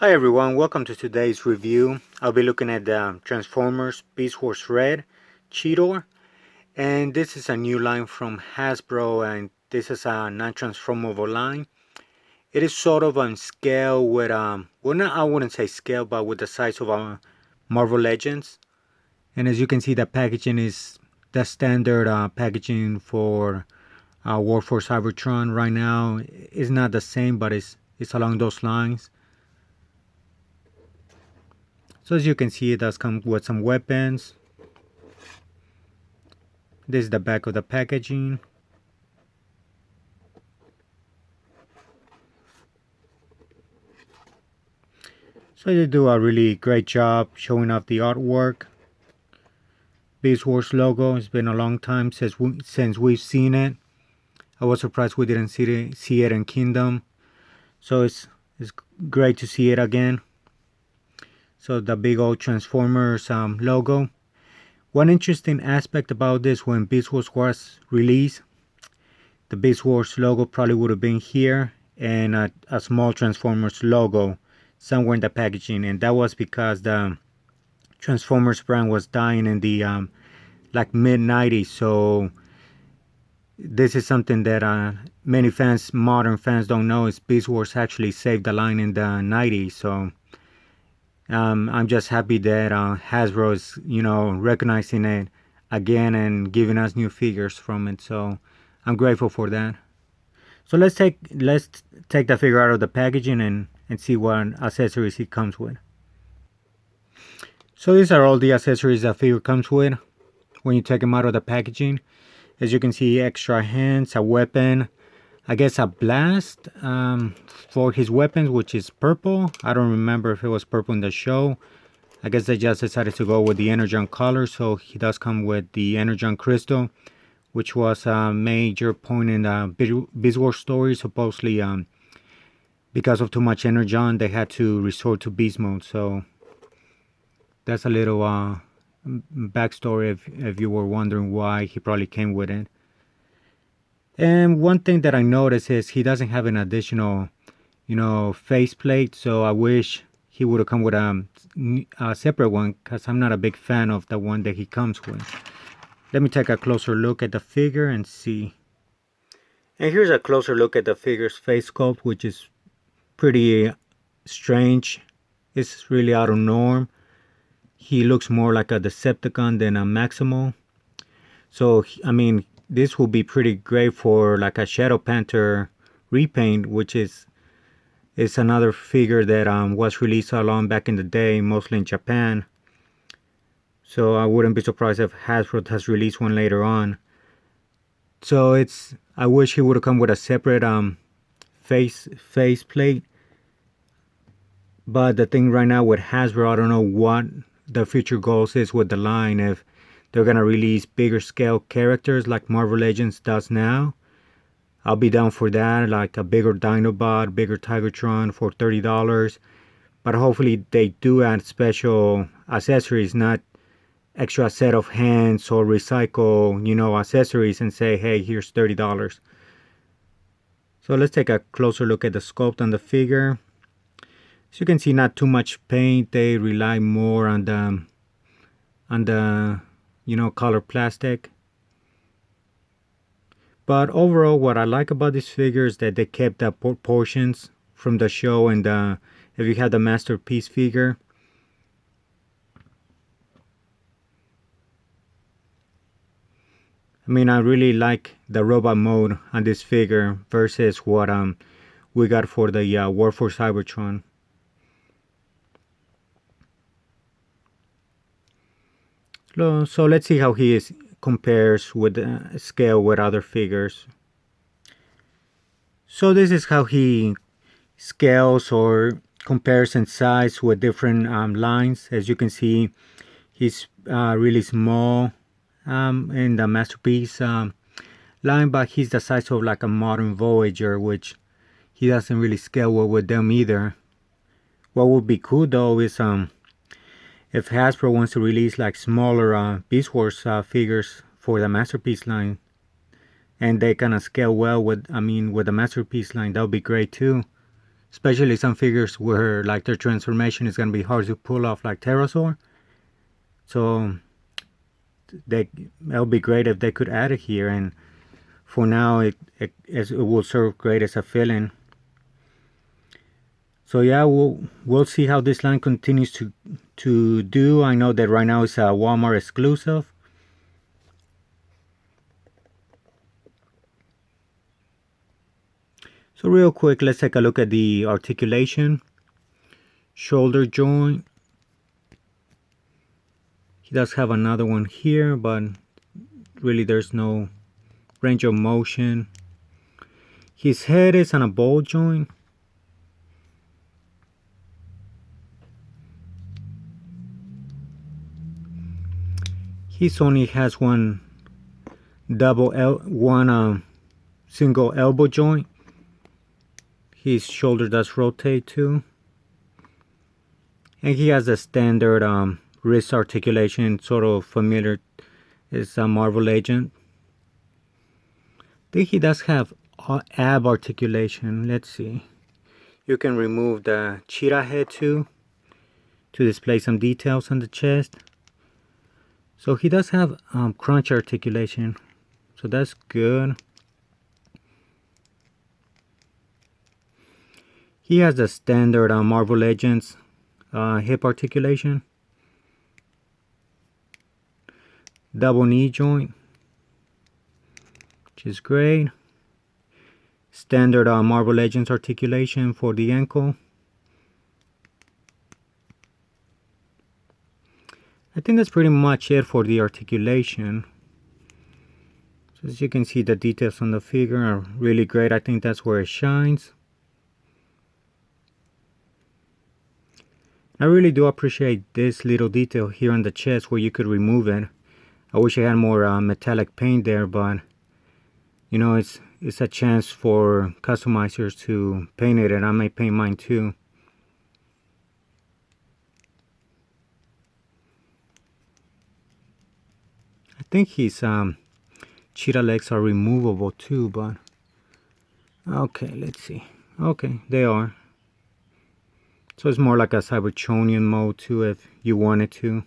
Hi everyone, welcome to today's review. I'll be looking at the Transformers Beast Wars RED Cheetor, and this is a new line from Hasbro, and this is a non-transformable line. It is sort of on scale with well, not, I wouldn't say scale, but with the size of Marvel Legends. And as you can see, the packaging is the standard packaging for War for Cybertron right now. It's not the same, but it's along those lines. So as you can see, it does come with some weapons. This is the back of the packaging. So they do a really great job showing off the artwork. Beast Wars logo. It's been a long time since we've seen it. I was surprised we didn't see it in Kingdom. So it's great to see it again. So the big old Transformers logo. One interesting aspect about this, when Beast Wars was released, the Beast Wars logo probably would have been here, and a small Transformers logo somewhere in the packaging, and that was because the Transformers brand was dying in the like mid-90s. So this is something that many fans, modern fans, don't know, is Beast Wars actually saved the line in the 90s. So I'm just happy that Hasbro is, recognizing it again and giving us new figures from it. So I'm grateful for that. So let's take the figure out of the packaging and see what accessories it comes with. So these are all the accessories that figure comes with when you take them out of the packaging. As you can see, extra hands, a weapon, I guess a blast for his weapons, which is purple. I don't remember if it was purple in the show. I guess they just decided to go with the Energon color, so he does come with the Energon Crystal, which was a major point in the Beast Wars story. Supposedly, because of too much Energon, they had to resort to beast mode. So that's a little backstory if you were wondering why he probably came with it. And one thing that I noticed is he doesn't have an additional, faceplate. So I wish he would have come with a separate one, because I'm not a big fan of the one that he comes with. Let me take a closer look at the figure and see. And here's a closer look at the figure's face sculpt, which is pretty strange. It's really out of norm. He looks more like a Decepticon than a Maximo. So, I mean, this will be pretty great for like a Shadow Panther repaint, which is another figure that was released a long back in the day, mostly in Japan. So I wouldn't be surprised if Hasbro has released one later on. So I wish he would have come with a separate face plate. But the thing right now with Hasbro, I don't know what the future goals is with the line. If they're gonna release bigger scale characters like Marvel Legends does now, I'll be down for that. Like a bigger Dinobot, bigger Tigertron for $30. But hopefully they do add special accessories, not extra set of hands or recycle, accessories and say, hey, here's $30. So let's take a closer look at the sculpt on the figure. As you can see, not too much paint. They rely more on the color plastic. But overall, what I like about this figure is that they kept the proportions from the show. And if you have the Masterpiece figure, I mean, I really like the robot mode on this figure versus what we got for the War for Cybertron. So let's see how he compares with scale with other figures. So this is how he scales or compares in size with different lines. As you can see, he's really small in the Masterpiece line, but he's the size of like a modern Voyager, which he doesn't really scale well with them either. What would be cool though is if Hasbro wants to release like smaller Beast Wars figures for the Masterpiece line, and they kind of scale well with the Masterpiece line, that would be great too. especially some figures where like their transformation is going to be hard to pull off, like Pterosaur. So it'll be great if they could add it here, and for now it will serve great as a fill-in. So yeah, we'll see how this line continues to do. I know that right now it's a Walmart exclusive. So real quick, let's take a look at the articulation. Shoulder joint. He does have another one here, but really there's no range of motion. His head is on a ball joint. He only has one single elbow joint. His shoulder does rotate too. And he has a standard wrist articulation, sort of familiar. It's a Marvel Agent. I think he does have ab articulation. Let's see. You can remove the cheetah head too to display some details on the chest. So he does have crunch articulation, so that's good. He has the standard Marvel Legends hip articulation. Double knee joint, which is great. Standard Marvel Legends articulation for the ankle. I think that's pretty much it for the articulation. So as you can see, the details on the figure are really great. I think that's where it shines. I really do appreciate this little detail here on the chest where you could remove it. I wish I had more metallic paint there, but you know, it's a chance for customizers to paint it, and I may paint mine too. I think his cheetah legs are removable too, but okay, let's see. Okay, they are. So it's more like a Cybertronian mode too, if you wanted to.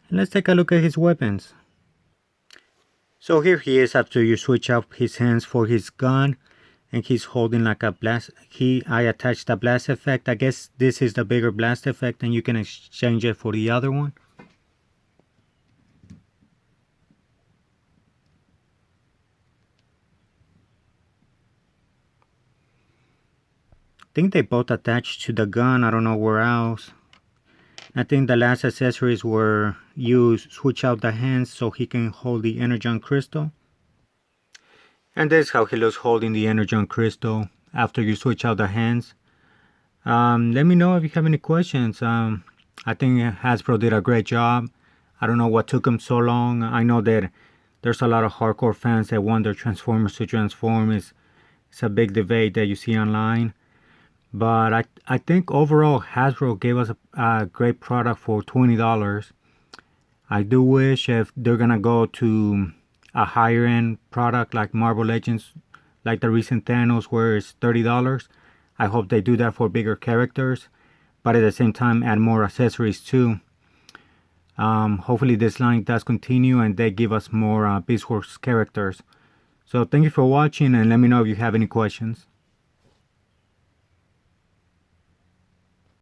And let's take a look at his weapons. So here he is after you switch out his hands for his gun, and he's holding like a blast. I attached the blast effect. I guess this is the bigger blast effect, and you can exchange it for the other one. I think they both attached to the gun. I don't know where else. I think the last accessories were you switch out the hands so he can hold the Energon Crystal. And this is how he looks holding the Energon Crystal after you switch out the hands. Let me know if you have any questions. I think Hasbro did a great job. I don't know what took them so long. I know that there's a lot of hardcore fans that want their Transformers to transform. It's a big debate that you see online. But I think overall Hasbro gave us a great product for $20. I do wish if they're gonna go to a higher end product like Marvel Legends, like the recent Thanos where it's $30. I hope they do that for bigger characters, but at the same time add more accessories too. Hopefully this line does continue and they give us more Beast Wars characters. So thank you for watching, and let me know if you have any questions.